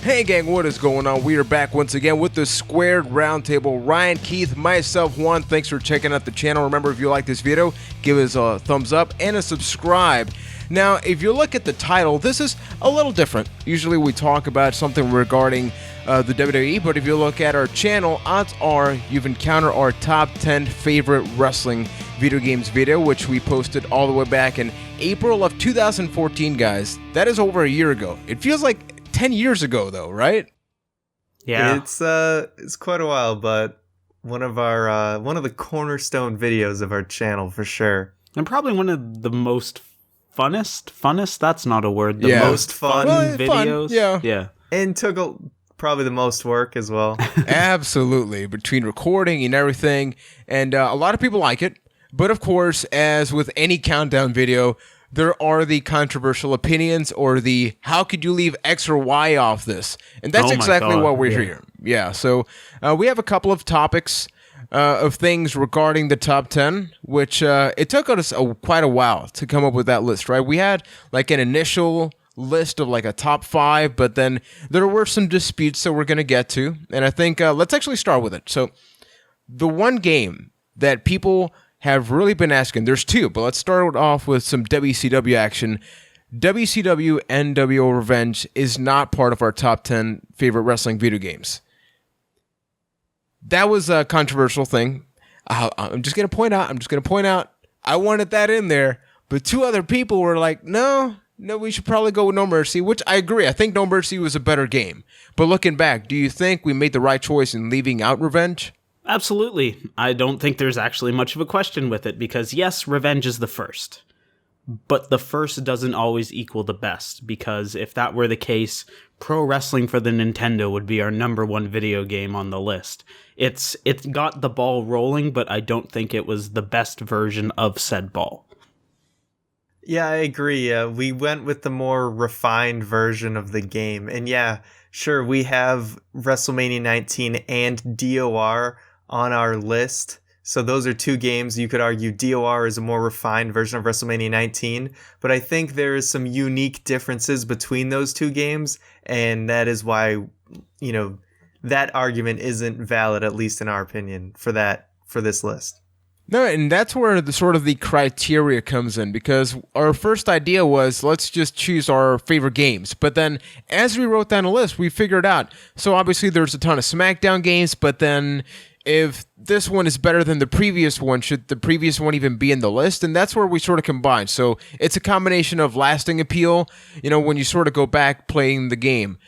Hey gang, what is going on? We are back once again with the Squared Roundtable. Ryan, Keith, myself, Juan, thanks for checking out the channel. Remember, if you like this video, give us a thumbs up and a subscribe. Now, if you look at the title, this is a little different. Usually we talk about something regarding the WWE, but if you look at our channel, odds are you've encountered our top 10 favorite wrestling video games video, which we posted all the way back in April of 2014, guys. That is over a year ago. It feels like 10 years ago, though, right? Yeah, it's quite a while, but one of the cornerstone videos of our channel for sure, and probably one of the most funnest. That's not a word. The Yeah. most fun videos. Fun, yeah. yeah. and probably the most work as well. Absolutely, between recording and everything, and a lot of people like it. But of course, as with any countdown video, there are the controversial opinions or the how could you leave X or Y off this? And that's Oh my exactly God, what we're yeah. here. Yeah, so we have a couple of topics of things regarding the top 10, which it took us quite a while to come up with that list, right? We had like an initial list of like a top 5, but then there were some disputes that we're going to get to. And I think let's actually start with it. So the one game that people have really been asking, there's two, but let's start off with some WCW action. WCW NWO Revenge is not part of our top 10 favorite wrestling video games. That was a controversial thing. I'm just going to point out, I wanted that in there, but two other people were like, no, we should probably go with No Mercy, which I agree. I think No Mercy was a better game. But looking back, do you think we made the right choice in leaving out Revenge? Absolutely. I don't think there's actually much of a question with it because, yes, Revenge is the first. But the first doesn't always equal the best because if that were the case, Pro Wrestling for the Nintendo would be our number one video game on the list. It's got the ball rolling, but I don't think it was the best version of said ball. Yeah, I agree. We went with the more refined version of the game. And yeah, sure, we have WrestleMania 19 and DOR on our list. So those are two games. You could argue DOR is a more refined version of WrestleMania 19. But I think there is some unique differences between those two games. And that is why, that argument isn't valid, at least in our opinion, for this list. No, and that's where the criteria comes in, because our first idea was let's just choose our favorite games. But then as we wrote down a list, we figured out, so obviously there's a ton of SmackDown games, but then if this one is better than the previous one, should the previous one even be in the list? And that's where we sort of combine. So it's a combination of lasting appeal, when you sort of go back playing the game.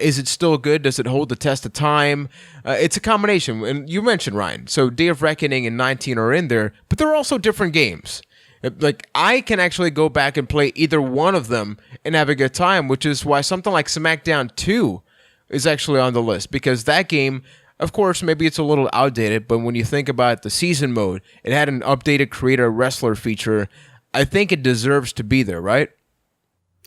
Is it still good? Does it hold the test of time? It's a combination. And you mentioned, Ryan, so Day of Reckoning and 19 are in there, but they're also different games. Like, I can actually go back and play either one of them and have a good time, which is why something like SmackDown 2 is actually on the list, because that game, of course, maybe it's a little outdated, but when you think about the season mode, it had an updated create a wrestler feature. I think it deserves to be there, right?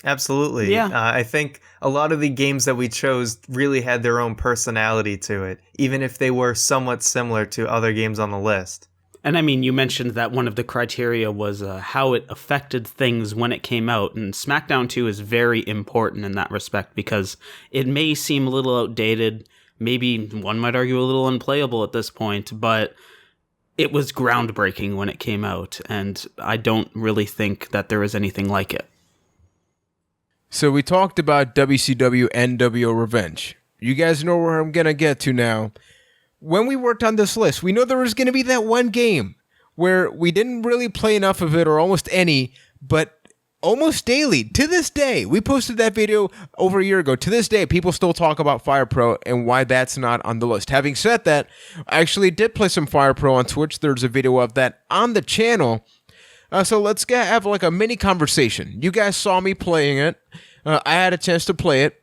Absolutely. Yeah. I think a lot of the games that we chose really had their own personality to it, even if they were somewhat similar to other games on the list. And I mean, you mentioned that one of the criteria was how it affected things when it came out, and SmackDown 2 is very important in that respect because it may seem a little outdated, maybe one might argue a little unplayable at this point, but it was groundbreaking when it came out, and I don't really think that there is anything like it. So we talked about WCW NWO Revenge. You guys know where I'm going to get to now. When we worked on this list, we know there was going to be that one game where we didn't really play enough of it or almost any, but almost daily, to this day, we posted that video over a year ago. To this day, people still talk about Fire Pro and why that's not on the list. Having said that, I actually did play some Fire Pro on Twitch. There's a video of that on the channel. So let's have like a mini conversation. You guys saw me playing it. I had a chance to play it.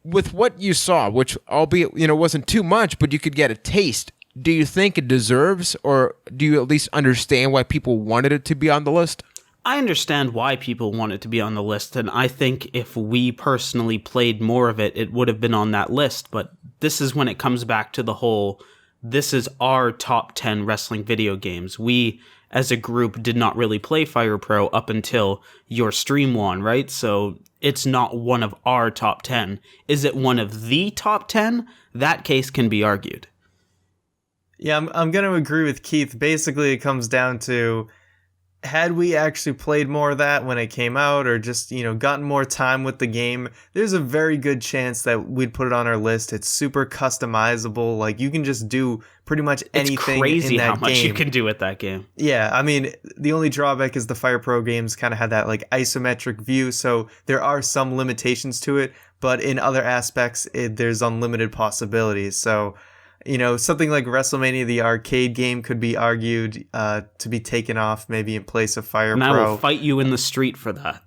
With what you saw, which albeit, wasn't too much, but you could get a taste. Do you think it deserves, or do you at least understand why people wanted it to be on the list? I understand why people want it to be on the list, and I think if we personally played more of it, it would have been on that list. But this is when it comes back to the whole, this is our top 10 wrestling video games. We, as a group, did not really play Fire Pro up until your stream one, right? So it's not one of our top 10. Is it one of the top 10? That case can be argued. Yeah, I'm going to agree with Keith. Basically, it comes down to, had we actually played more of that when it came out, or just, gotten more time with the game, there's a very good chance that we'd put it on our list. It's super customizable. Like, you can just do pretty much anything in that game. It's crazy how much you can do with that game. Yeah, I mean, the only drawback is the Fire Pro games kind of had that, like, isometric view, so there are some limitations to it, but in other aspects, there's unlimited possibilities. So, something like WrestleMania, the arcade game, could be argued to be taken off maybe in place of Fire Pro. And I will fight you in the street for that.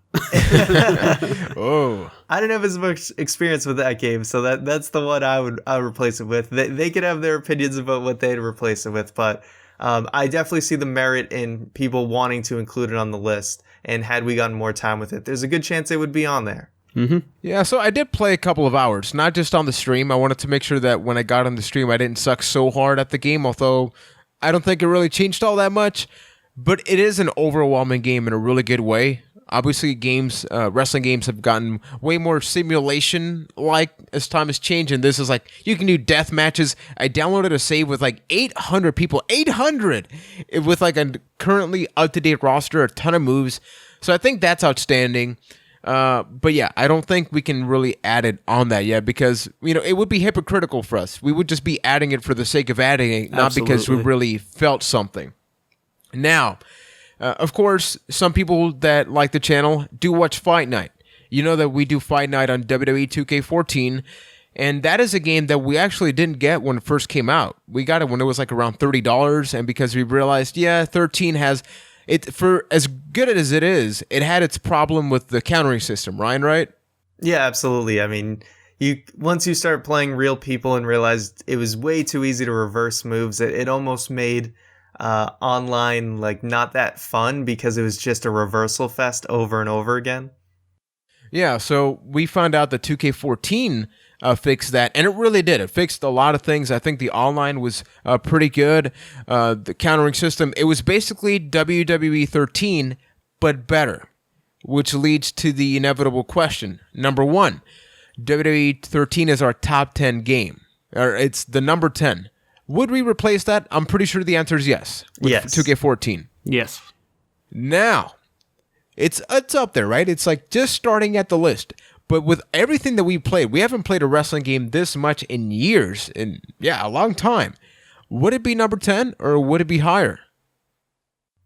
Oh, I don't have as much experience with that game, so that's the one I would replace it with. They could have their opinions about what they'd replace it with, but I definitely see the merit in people wanting to include it on the list. And had we gotten more time with it, there's a good chance it would be on there. Mm-hmm. Yeah, so I did play a couple of hours, not just on the stream. I wanted to make sure that when I got on the stream, I didn't suck so hard at the game, although I don't think it really changed all that much. But it is an overwhelming game in a really good way. Obviously, wrestling games have gotten way more simulation-like as time has changed, and this is like, you can do death matches. I downloaded a save with like 800 people, 800, with like a currently up-to-date roster, a ton of moves. So I think that's outstanding. But yeah, I don't think we can really add it on that yet because, it would be hypocritical for us. We would just be adding it for the sake of adding it, not because we really felt something. Now, of course, some people that like the channel do watch Fight Night. You know that we do Fight Night on WWE 2K14, and that is a game that we actually didn't get when it first came out. We got it when it was like around $30, and because we realized, 13 has... for as good as it is, it had its problem with the countering system, Ryan, right? Yeah, absolutely. I mean, once you start playing real people and realized it was way too easy to reverse moves, it almost made online like not that fun because it was just a reversal fest over and over again. Yeah, so we found out that 2K14 fixed that, and it really did. It fixed a lot of things. I think the online was pretty good. The countering system, it was basically WWE 13, but better, which leads to the inevitable question. Number one, WWE 13 is our top 10 game. Or it's the number 10. Would we replace that? I'm pretty sure the answer is yes. With yes. 2K14. Yes. Now, it's up there, right? It's like just starting at the list. But with everything that we played, we haven't played a wrestling game this much in years, in a long time. Would it be number 10 or would it be higher?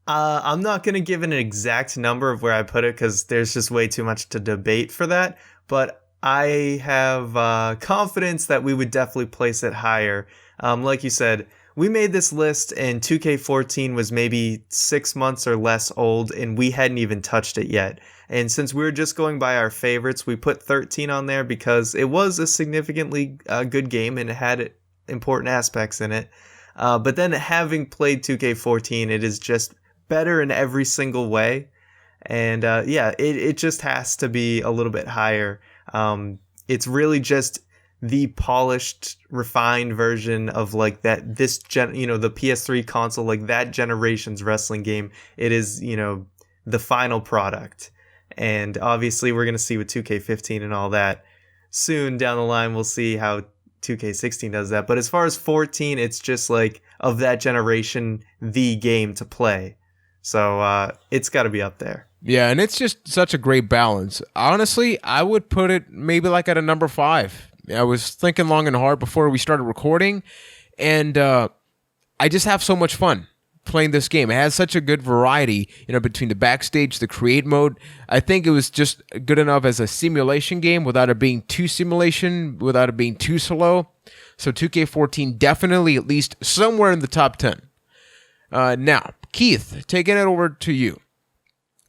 I'm not going to give an exact number of where I put it because there's just way too much to debate for that. But I have confidence that we would definitely place it higher. Like you said, we made this list and 2K14 was maybe 6 months or less old and we hadn't even touched it yet. And since we were just going by our favorites, we put 13 on there because it was a significantly good game and it had important aspects in it. But then having played 2K14, it is just better in every single way. And it just has to be a little bit higher. It's really just the polished, refined version of like the PS3 console, like that generation's wrestling game. It is, the final product. And obviously we're going to see with 2K15 and all that soon down the line. We'll see how 2K16 does that. But as far as 14, it's just like of that generation, the game to play. So it's got to be up there. Yeah, and it's just such a great balance. Honestly, I would put it maybe like at a number 5. I was thinking long and hard before we started recording, and I just have so much fun playing this game. It has such a good variety, between the backstage, the create mode. I think it was just good enough as a simulation game without it being too simulation, without it being too slow. So 2K14 definitely at least somewhere in the top 10. Now, Keith, taking it over to you.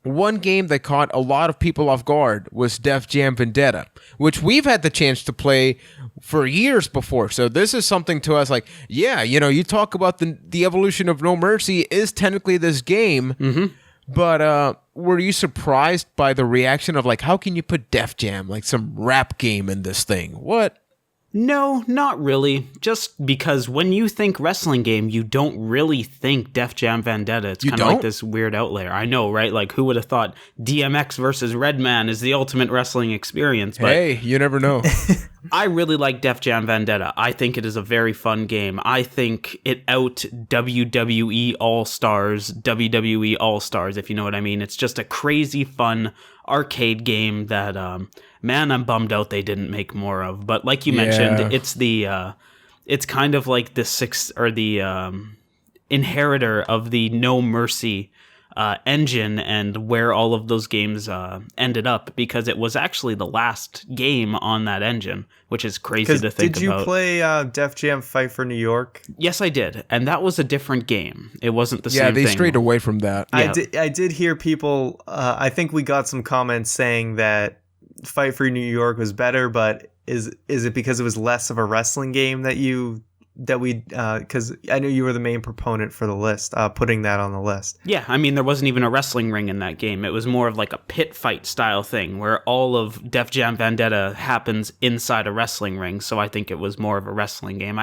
One game that caught a lot of people off guard was Def Jam Vendetta, which we've had the chance to play for years before. So this is something to us like, you talk about the evolution of No Mercy is technically this game, but were you surprised by the reaction of like, how can you put Def Jam, like some rap game in this thing? What? No, not really. Just because when you think wrestling game, you don't really think Def Jam Vendetta. It's kind of like this weird outlier. I know, right? Like, who would have thought DMX versus Redman is the ultimate wrestling experience? But hey, you never know. I really like Def Jam Vendetta. I think it is a very fun game. I think it out WWE All-Stars, if you know what I mean. It's just a crazy fun arcade game that, man, I'm bummed out they didn't make more of. But like you mentioned, it's kind of like the inheritor of the No Mercy engine and where all of those games ended up, because it was actually the last game on that engine, which is crazy to think about. Did you play Def Jam Fight for New York? Yes, I did, and that was a different game. It wasn't the same thing. Yeah, they strayed away from that. Yeah. I did hear people, I think we got some comments saying that Fight for New York was better, but is it because it was less of a wrestling game because I know you were the main proponent for the list, putting that on the list. Yeah, I mean, there wasn't even a wrestling ring in that game. It was more of like a pit fight style thing where all of Def Jam Vendetta happens inside a wrestling ring, so I think it was more of a wrestling game.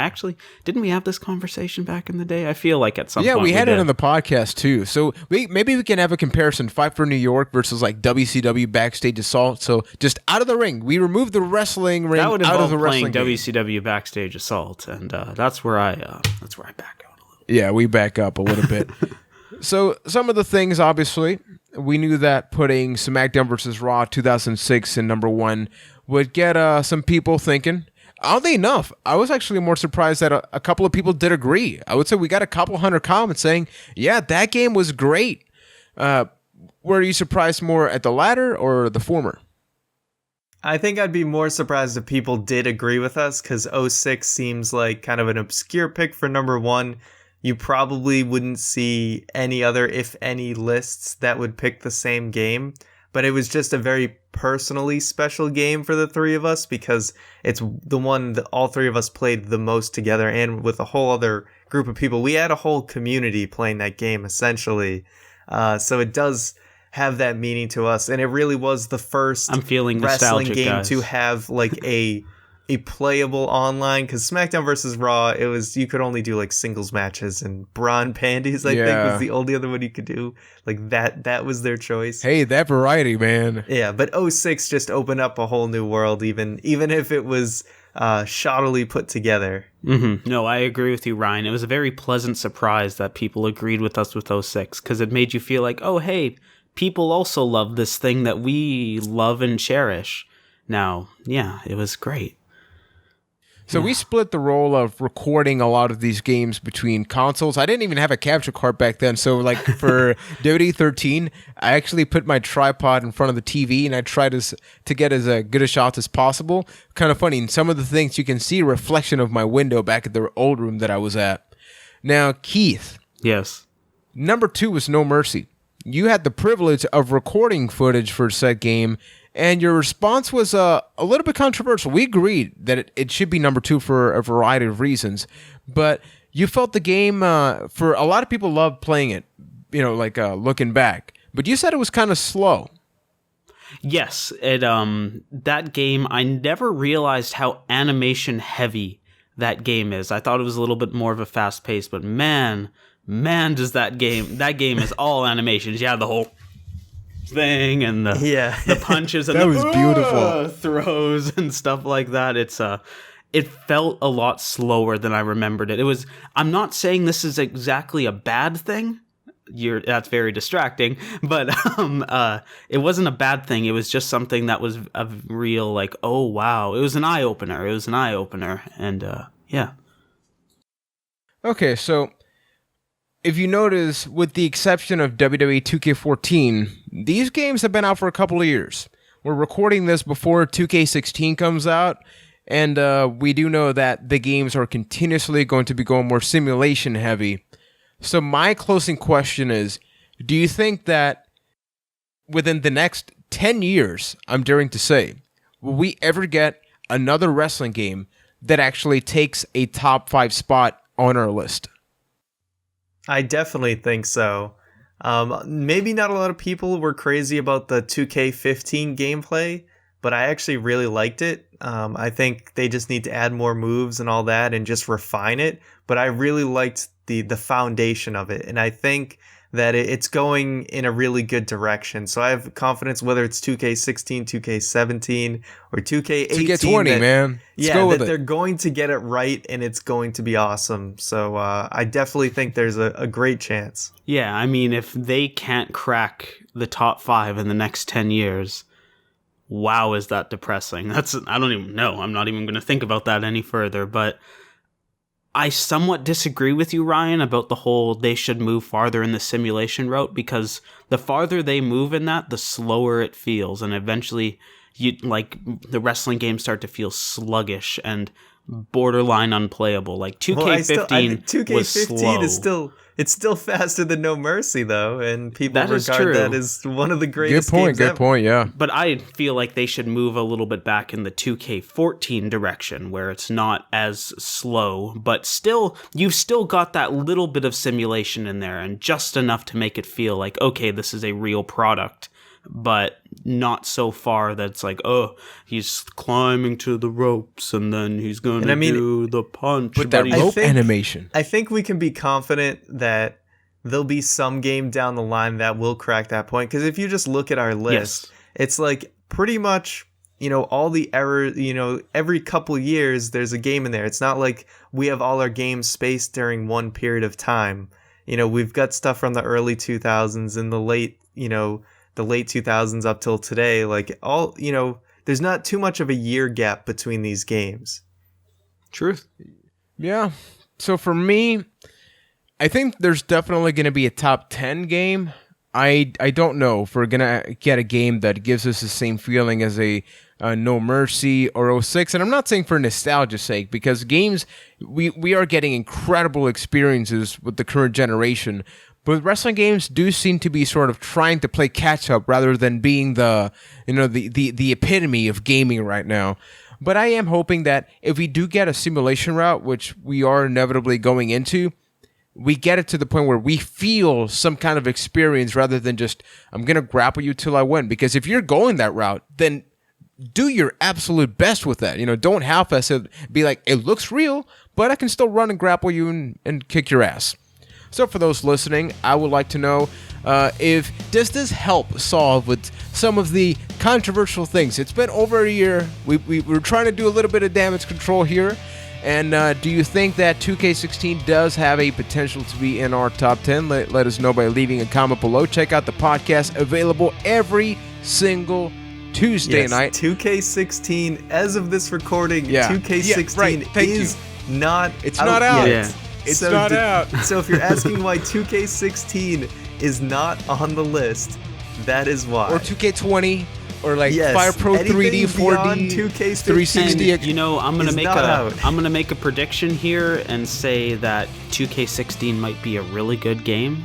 Didn't we have this conversation back in the day? I feel like at some point Yeah, we had did. it on the podcast too. So maybe we can have a comparison, Fight for New York versus like WCW Backstage Assault. So just out of the ring, we removed the wrestling ring That would out of involve the playing wrestling game. WCW Backstage Assault, and that's where I back out a little. Yeah, we back up a little bit. So some of the things, obviously, we knew that putting SmackDown vs. Raw 2006 in number 1 would get some people thinking. Oddly enough, I was actually more surprised that a couple of people did agree. I would say we got a couple hundred comments saying, yeah, that game was great. Were you surprised more at the latter or the former? I think I'd be more surprised if people did agree with us, because 06 seems like kind of an obscure pick for number 1. You probably wouldn't see any other, if any, lists that would pick the same game. But it was just a very personally special game for the three of us, because it's the one that all three of us played the most together, and with a whole other group of people. We had a whole community playing that game, essentially. So it does have that meaning to us, and it really was the first I'm feeling wrestling nostalgic, game guys. to have like a playable online, because SmackDown vs. Raw, you could only do like singles matches, and Braun Panties I think was the only other one you could do. Like that was their choice. Hey, that variety, man. Yeah, but 06 just opened up a whole new world, even if it was shoddily put together. Mm-hmm. No, I agree with you, Ryan. It was a very pleasant surprise that people agreed with us with 06, because it made you feel like, oh, hey, people also love this thing that we love and cherish. Now, yeah, it was great. So we split the role of recording a lot of these games between consoles. I didn't even have a capture card back then. So like for WWE 13, I actually put my tripod in front of the TV and I tried to get as good a shot as possible. Kind of funny. And some of the things you can see a reflection of my window back at the old room that I was at. Now, Keith. Yes. Number 2 was No Mercy. You had the privilege of recording footage for said game, and your response was a little bit controversial. We agreed that it should be number 2 for a variety of reasons, but you felt the game, for a lot of people loved playing it, looking back, but you said it was kind of slow. Yes, that game, I never realized how animation heavy that game is. I thought it was a little bit more of a fast pace, but man, does that game is all animations. Yeah, the whole thing and the punches and that the was beautiful throws and stuff like that. It felt a lot slower than I remembered it. I'm not saying this is exactly a bad thing. That's very distracting, but it wasn't a bad thing. It was just something that was a real like, oh wow, it was an eye opener. And yeah. Okay, so if you notice, with the exception of WWE 2K14, these games have been out for a couple of years. We're recording this before 2K16 comes out, and we do know that the games are continuously going to be going more simulation heavy. So my closing question is, do you think that within the next 10 years, I'm daring to say, will we ever get another wrestling game that actually takes a top 5 spot on our list? I definitely think so. Maybe not a lot of people were crazy about the 2K15 gameplay, but I actually really liked it. I think they just need to add more moves and all that and just refine it. But I really liked the foundation of it, and I think that it's going in a really good direction. So I have confidence, whether it's 2K16, 2K17, or 2K18. 2K20, man. Let's go with they're going to get it right, and it's going to be awesome. So I definitely think there's a great chance. Yeah, I mean, if they can't crack the top 5 in the next 10 years, wow, is that depressing. I don't even know. I'm not even going to think about that any further, but I somewhat disagree with you, Ryan, about the whole they should move farther in the simulation route, because the farther they move in that, the slower it feels, and eventually the wrestling games start to feel sluggish and borderline unplayable. Like 2K15 was slow. It's still faster than No Mercy, though, and people regard that as one of the greatest games ever. Good point, yeah. But I feel like they should move a little bit back in the 2K14 direction, where it's not as slow, but still, you've still got that little bit of simulation in there, and just enough to make it feel like, okay, this is a real product, but not so far that it's like, oh, he's climbing to the ropes and then he's going to do the punch. But that rope animation. I think we can be confident that there'll be some game down the line that will crack that point. Because if you just look at our list, it's like pretty much, all the errors, every couple years there's a game in there. It's not like we have all our games spaced during one period of time. We've got stuff from the early 2000s and the late 2000s up till today. Like there's not too much of a year gap between these games. Truth. Yeah. So for me, I think there's definitely going to be a top 10 game. I don't know if we're going to get a game that gives us the same feeling as a No Mercy or 06. And I'm not saying for nostalgia's sake, because games, we are getting incredible experiences with the current generation. But wrestling games do seem to be sort of trying to play catch up rather than being the epitome of gaming right now. But I am hoping that if we do get a simulation route, which we are inevitably going into, we get it to the point where we feel some kind of experience rather than just, I'm going to grapple you till I win. Because if you're going that route, then do your absolute best with that. Don't half-ass it. Be like, it looks real, but I can still run and grapple you and kick your ass. So for those listening, I would like to know does this help solve with some of the controversial things? It's been over a year. We're trying to do a little bit of damage control here. And do you think that 2K16 does have a potential to be in our top 10? Let us know by leaving a comment below. Check out the podcast available every single Tuesday night. 2K16, as of this recording, 2K16 is not out. Yet. It's not out. So if you're asking why 2K16 is not on the list, that is why. Or 2K20, or Fire Pro 3D, 4D, 2K16, 360. And, I'm gonna make a prediction here and say that 2K16 might be a really good game,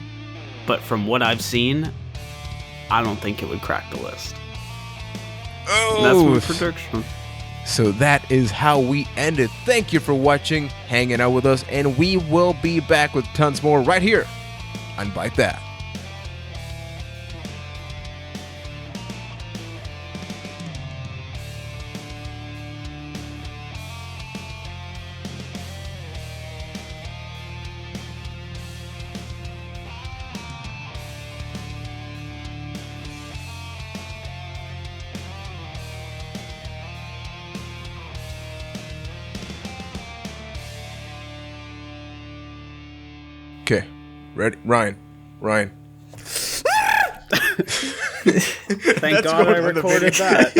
but from what I've seen, I don't think it would crack the list. Oh, that's my prediction. So that is how we end it. Thank you for watching, hanging out with us, and we will be back with tons more right here on Byte That. Okay, ready? Ryan. Thank God I recorded that.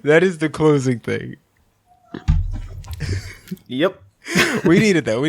That is the closing thing. Yep. We needed that.